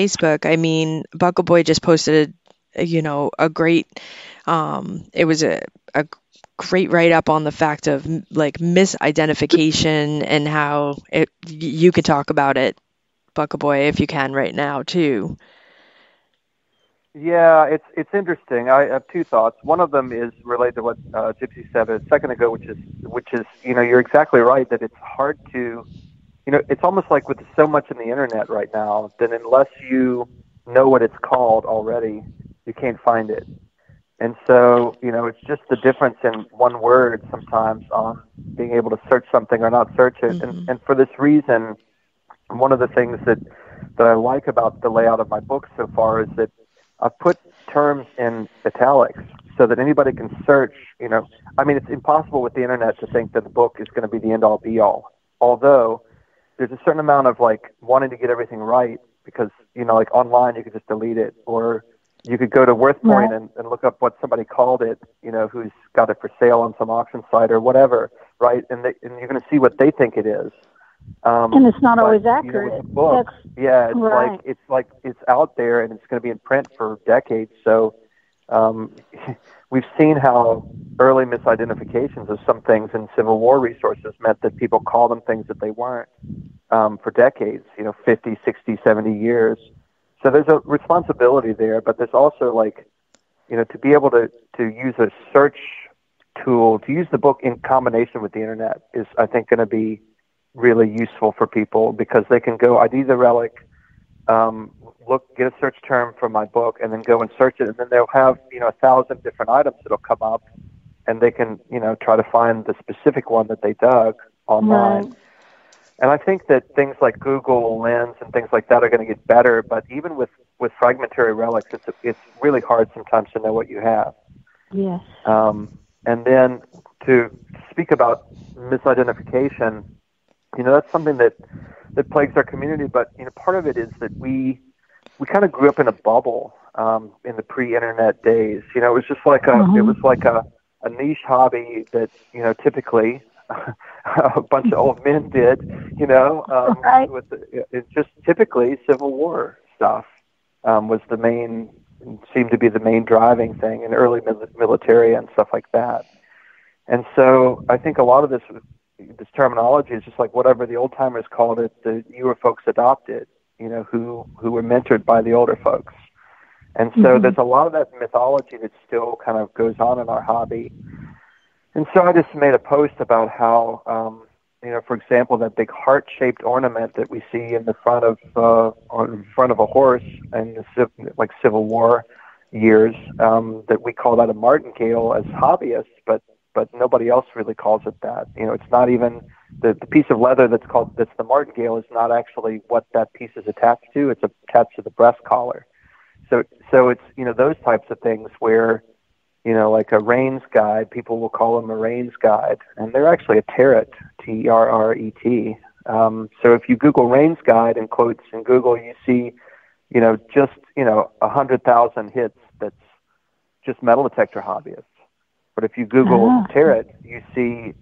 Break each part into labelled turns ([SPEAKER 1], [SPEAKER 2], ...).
[SPEAKER 1] Facebook. I mean, Buckle Boy just posted, a great, it was a great write up on the fact of like misidentification and how you could talk about it, Buckle Boy, if you can right now too.
[SPEAKER 2] Yeah, it's interesting. I have two thoughts. One of them is related to what Gypsy said a second ago, which is you're exactly right that it's hard to it's almost like with so much in the internet right now that unless you know what it's called already, you can't find it. And so it's just the difference in one word sometimes on being able to search something or not search it. And
[SPEAKER 1] Hmm.
[SPEAKER 2] and for this reason, one of the things that I like about the layout of my book so far is that I've put terms in italics so that anybody can search. I mean, it's impossible with the internet to think that the book is going to be the end all be all. Although there's a certain amount of like wanting to get everything right because like online you could just delete it, or you could go to
[SPEAKER 3] Right.
[SPEAKER 2] WorthPoint and look up what somebody called it, who's got it for sale on some auction site or whatever, right? And you're going to see what they think it is.
[SPEAKER 3] And it's not
[SPEAKER 2] But
[SPEAKER 3] always
[SPEAKER 2] with
[SPEAKER 3] accurate.
[SPEAKER 2] the book,
[SPEAKER 3] That's
[SPEAKER 2] yeah,
[SPEAKER 3] right.
[SPEAKER 2] it's out there and it's going to be in print for decades. So um, we've seen how early misidentifications of some things in Civil War resources meant that people called them things that they weren't for decades. 50, 60, 70 years. So there's a responsibility there, but there's also like to be able to use a search tool to use the book in combination with the internet is I think going to be really useful for people because they can go ID the relic, get a search term from my book, and then go and search it, and then they'll have 1,000 different items that'll come up, and they can try to find the specific one that they dug
[SPEAKER 3] Right.
[SPEAKER 2] online. And I think that things like Google Lens and things like that are going to get better, but even with fragmentary relics, it's really hard sometimes to know what you have.
[SPEAKER 3] Yes.
[SPEAKER 2] And then to speak about misidentification, that's something that plagues our community. But part of it is that we kind of grew up in a bubble in the pre-internet days. It was just like a niche hobby that typically a bunch of old men did.
[SPEAKER 3] Right.
[SPEAKER 2] With it's just typically Civil War stuff was the main seemed to be the main driving thing in early military and stuff like that. And so I think a lot of this terminology is just like whatever the old timers called it, the newer folks adopted, who were mentored by the older folks. And so
[SPEAKER 3] Hmm.
[SPEAKER 2] there's a lot of that mythology that still kind of goes on in our hobby. And so I just made a post about how, for example, that big heart-shaped ornament that we see in the front of a horse in like Civil War years, that we call that a martingale as hobbyists, but nobody else really calls it that. It's not even the piece of leather that's the martingale is not actually what that piece is attached to. It's attached to the breast collar. So it's those types of things where like a Rains guide, people will call them a Rains guide, and they're actually a Terret, Terret. So if you Google Rains guide in quotes in Google, you see just 100,000 hits. That's just metal detector hobbyists. But if you Google
[SPEAKER 3] Ah.
[SPEAKER 2] Terret, you see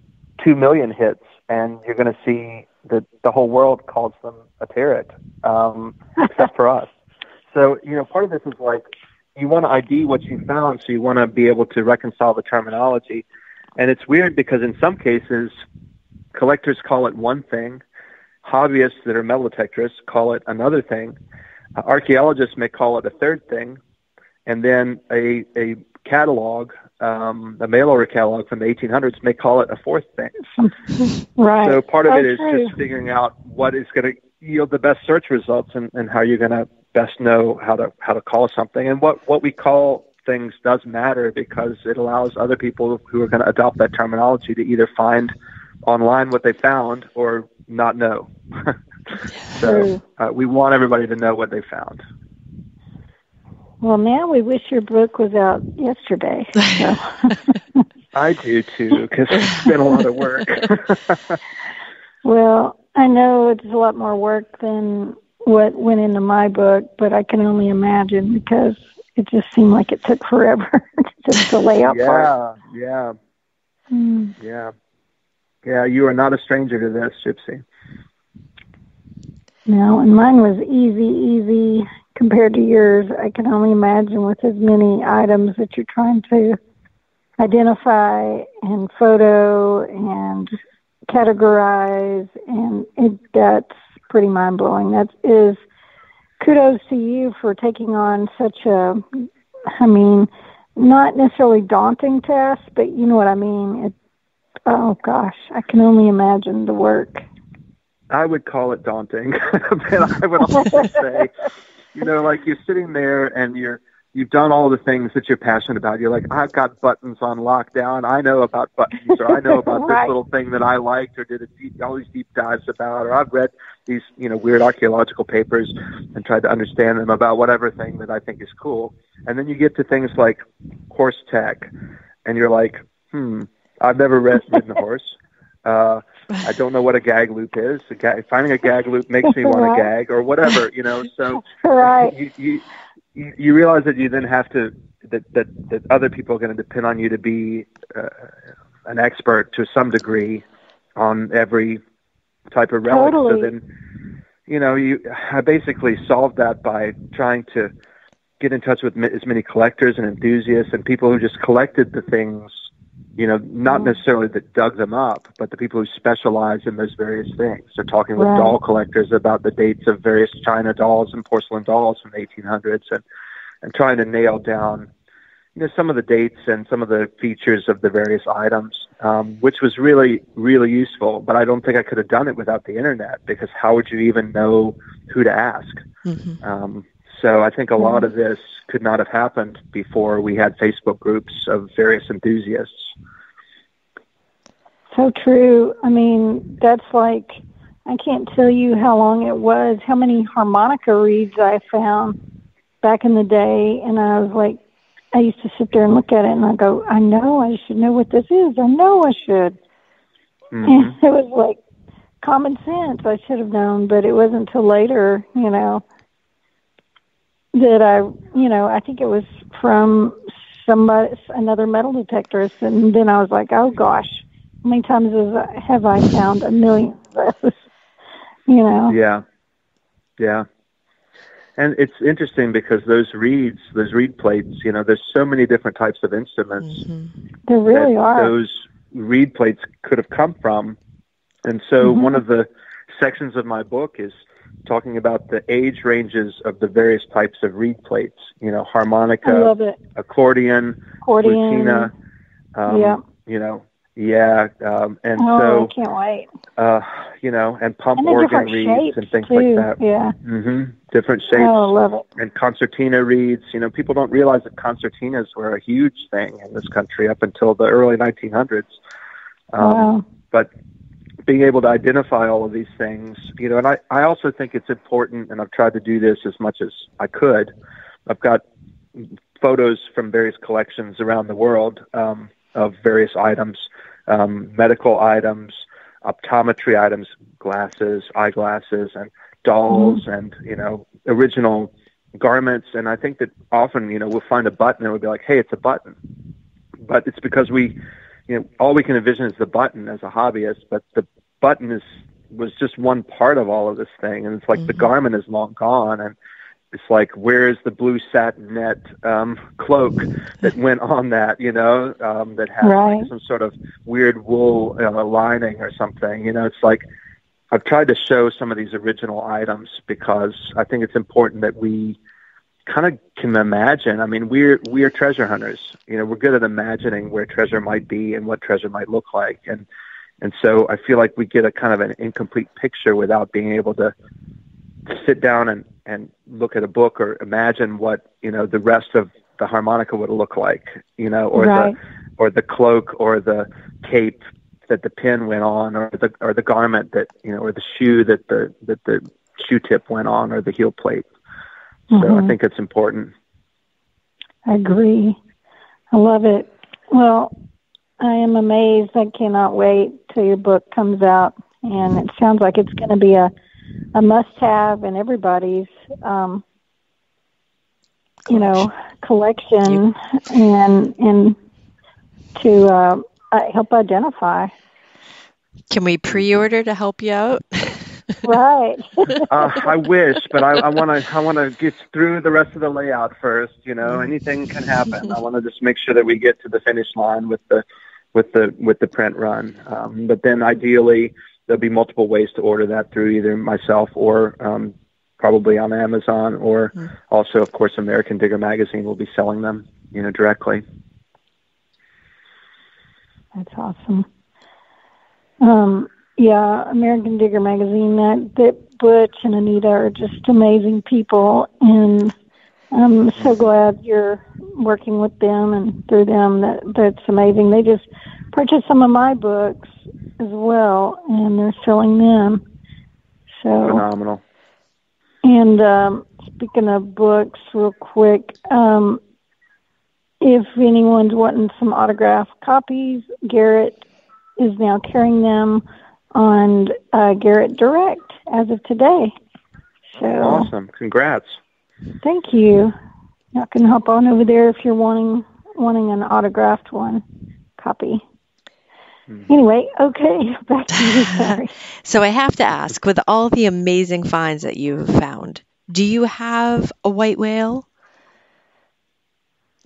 [SPEAKER 2] 2 million hits, and you're going to see that the whole world calls them a Terret, except for us. So, part of this is like you want to ID what you found, so you want to be able to reconcile the terminology. And it's weird because in some cases, collectors call it one thing, hobbyists that are metal detectorists call it another thing, archaeologists may call it a third thing, and then a catalog, a mail order catalog from the 1800s may call it a fourth thing.
[SPEAKER 3] Right.
[SPEAKER 2] So part of
[SPEAKER 3] So
[SPEAKER 2] it is
[SPEAKER 3] true.
[SPEAKER 2] just figuring out what is going to yield the best search results and how you're going to best know how to call something. And what we call things does matter because it allows other people who are going to adopt that terminology to either find online what they found or not know. So we want everybody to know what they found.
[SPEAKER 3] Well, now we wish your book was out yesterday. So.
[SPEAKER 2] I do too, because it's been a lot of work.
[SPEAKER 3] Well, I know it's a lot more work than what went into my book, but I can only imagine because it just seemed like it took forever just to lay out part.
[SPEAKER 2] Yeah.
[SPEAKER 3] Mm.
[SPEAKER 2] Yeah, you are not a stranger to this, Gypsy.
[SPEAKER 3] No, and mine was easy, compared to yours. I can only imagine with as many items that you're trying to identify and photo and categorize, and that's pretty mind-blowing. That is kudos to you for taking on such a, I mean, not necessarily daunting task, but you know what I mean. Oh gosh, I can only imagine the work.
[SPEAKER 2] I would call it daunting, but I would also say, like you're sitting there and you've done all the things that you're passionate about. You're like, I've got buttons on lockdown. I know about buttons, or I know about
[SPEAKER 3] Right.
[SPEAKER 2] this little thing that I liked, or did all these deep dives about, or I've read these, weird archaeological papers and tried to understand them about whatever thing that I think is cool. And then you get to things like horse tech, and you're like, I've never ridden a horse. I don't know what a gag loop is. Finding a gag loop makes me want to gag, or whatever, So
[SPEAKER 3] Right.
[SPEAKER 2] you realize that you then have to that other people are going to depend on you to be an expert to some degree on every type of relic.
[SPEAKER 3] Totally.
[SPEAKER 2] So then, I basically solved that by trying to get in touch with as many collectors and enthusiasts and people who just collected the things. Not necessarily that dug them up, but the people who specialize in those various things. So talking with doll collectors about the dates of various China dolls and porcelain dolls from the 1800s and trying to nail down, some of the dates and some of the features of the various items, which was really, really useful. But I don't think I could have done it without the internet, because how would you even know who to ask?
[SPEAKER 1] Mm-hmm.
[SPEAKER 2] So I think a lot of this could not have happened before we had Facebook groups of various enthusiasts.
[SPEAKER 3] So true. I mean, that's like, I can't tell you how long it was, how many harmonica reeds I found back in the day. And I was like, I used to sit there and look at it and I go, I know I should know what this is. I know I should.
[SPEAKER 2] Mm-hmm.
[SPEAKER 3] And it was like common sense. I should have known, but it wasn't until later, that I think it was from another metal detectorist, and then I was like, oh gosh, how many times have I found a million of those?
[SPEAKER 2] Yeah. And it's interesting because those reed plates, there's so many different types of instruments.
[SPEAKER 1] Mm-hmm.
[SPEAKER 3] There really are.
[SPEAKER 2] Those reed plates could have come from. And so one of the sections of my book is talking about the age ranges of the various types of reed plates, harmonica,
[SPEAKER 3] I love it.
[SPEAKER 2] accordion, flutina, and
[SPEAKER 3] I can't wait.
[SPEAKER 2] And pump
[SPEAKER 3] and
[SPEAKER 2] organ reeds and things
[SPEAKER 3] too.
[SPEAKER 2] like that.
[SPEAKER 3] Yeah.
[SPEAKER 2] Mm-hmm. Different shapes.
[SPEAKER 3] Oh, I love it.
[SPEAKER 2] And concertina reeds. People don't realize that concertinas were a huge thing in this country up until the early 1900s.
[SPEAKER 3] Wow.
[SPEAKER 2] But being able to identify all of these things, and I also think it's important, and I've tried to do this as much as I could. I've got photos from various collections around the world of various items, medical items, optometry items, glasses, eyeglasses, and dolls, and, original garments. And I think that often, we'll find a button and we'll be like, hey, it's a button. But it's because all we can envision is the button as a hobbyist, but the button was just one part of all of this thing. And it's like the garment is long gone. And it's like, where's the blue satin net cloak that went on that, that had like some sort of weird wool lining or something. It's like, I've tried to show some of these original items because I think it's important that we kind of can imagine. I mean, we are treasure hunters. We're good at imagining where treasure might be and what treasure might look like. And so I feel like we get a kind of an incomplete picture without being able to sit down and look at a book or imagine what, the rest of the harmonica would look like, or the cloak or the cape that the pin went on, or the garment that, or the shoe that the shoe tip went on, or the heel plate. So I think it's important.
[SPEAKER 3] I agree. I love it. Well, I am amazed. I cannot wait till your book comes out. And it sounds like it's going to be a must-have in everybody's, collection and to help identify.
[SPEAKER 1] Can we pre-order to help you out?
[SPEAKER 3] Right.
[SPEAKER 2] I wish, but I want to get through the rest of the layout first. Anything can happen. I want to just make sure that we get to the finish line with the print run. But then ideally, there'll be multiple ways to order that through either myself or probably on Amazon, or also, of course, American Digger Magazine will be selling them, directly.
[SPEAKER 3] That's awesome. Yeah, American Digger Magazine, that Butch and Anita are just amazing people, and I'm so glad you're working with them and through them. That's amazing. They just purchased some of my books as well, and they're selling them. So
[SPEAKER 2] phenomenal.
[SPEAKER 3] And speaking of books, real quick, if anyone's wanting some autographed copies, Garrett is now carrying them on Garrett Direct as of today. So
[SPEAKER 2] awesome! Congrats.
[SPEAKER 3] Thank you. Y'all can hop on over there if you're wanting an autographed copy. Anyway, okay, back to you. Sorry.
[SPEAKER 1] So I have to ask, with all the amazing finds that you've found, do you have a white whale?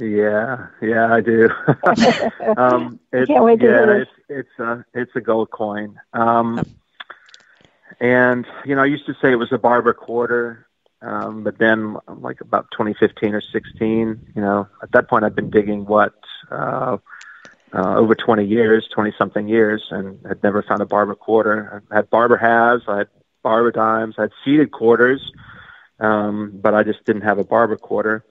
[SPEAKER 2] Yeah, I do.
[SPEAKER 3] Can't wait to hear this.
[SPEAKER 2] It's a gold coin. And I used to say it was a Barber quarter, but then like about 2015 or 16, at that point I'd been digging over 20-something years, and had never found a Barber quarter. I had Barber halves, I had Barber dimes, I had seeded quarters, but I just didn't have a Barber quarter.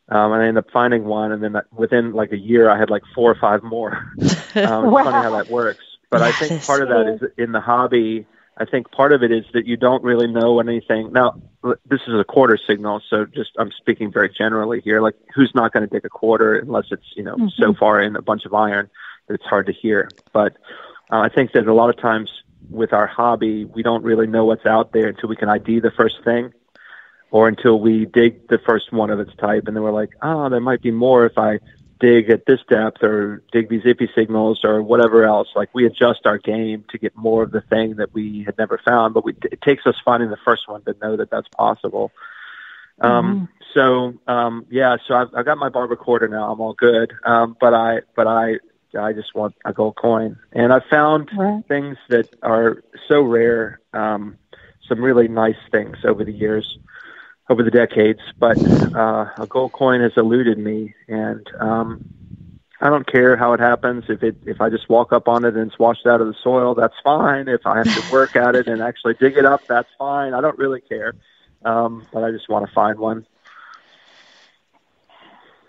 [SPEAKER 2] And I ended up finding one, and then within like a year, I had like 4 or 5 more. It's funny how that works. But I think part of that is in the hobby. I think part of it is that you don't really know anything. Now, this is a quarter signal, so I'm speaking very generally here. Like, who's not going to dig a quarter unless it's, so far in a bunch of iron that it's hard to hear. But I think that a lot of times with our hobby, we don't really know what's out there until we can ID the first thing, or until we dig the first one of its type, and then we're like, there might be more if I dig at this depth or dig these iffy signals or whatever else. Like, we adjust our game to get more of the thing that we had never found, but it takes us finding the first one to know that that's possible. So I've got my Barber quarter now. I'm all good. But I just want a gold coin, and I found things that are so rare. Some really nice things over the years, over the decades, but a gold coin has eluded me, and I don't care how it happens. If I just walk up on it and it's washed out of the soil, that's fine. If I have to work at it and actually dig it up, that's fine. I don't really care, but I just want to find one.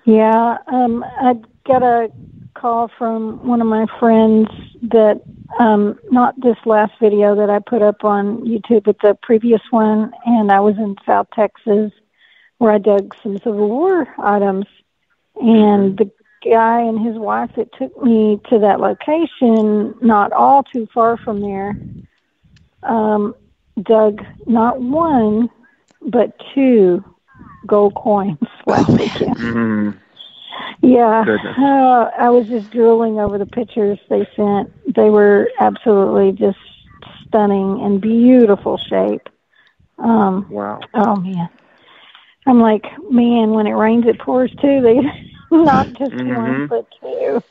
[SPEAKER 3] Yeah, I got a call from one of my friends that, not this last video that I put up on YouTube, but the previous one, and I was in South Texas where I dug some Civil War items, and the guy and his wife that took me to that location, not all too far from there, dug not 1, but 2 gold coins last weekend.
[SPEAKER 2] Mm-hmm.
[SPEAKER 3] Yeah, I was just drooling over the pictures they sent. They were absolutely just stunning and beautiful shape.
[SPEAKER 2] Wow.
[SPEAKER 3] Oh, man. I'm like, man, when it rains, it pours too. They not just 1, but 2.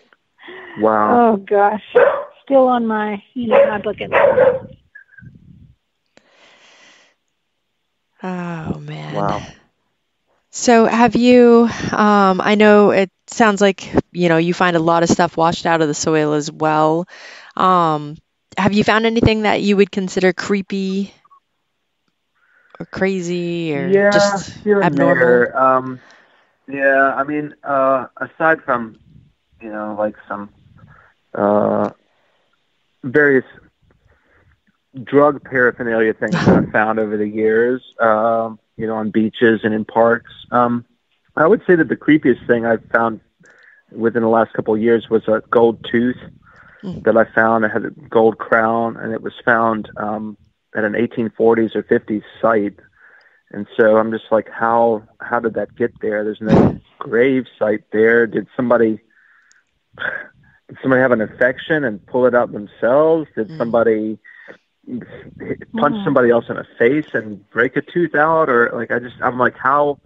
[SPEAKER 2] Wow.
[SPEAKER 3] Oh, gosh. Still on my, my bucket list.
[SPEAKER 1] Oh, man.
[SPEAKER 2] Wow.
[SPEAKER 1] So have you, I know it sounds like, you find a lot of stuff washed out of the soil as well. Have you found anything that you would consider creepy or crazy or just
[SPEAKER 2] here and
[SPEAKER 1] abnormal?
[SPEAKER 2] There. I mean, aside from, like some various drug paraphernalia things that I've found over the years, on beaches and in parks. I would say that the creepiest thing I've found within the last couple of years was a gold tooth that I found. It had a gold crown, and it was found at an 1840s or 50s site. And so I'm just like, how did that get there? There's no grave site there. Did somebody have an infection and pull it out themselves? Did somebody punch somebody else in the face and break a tooth out, or like I'm like, how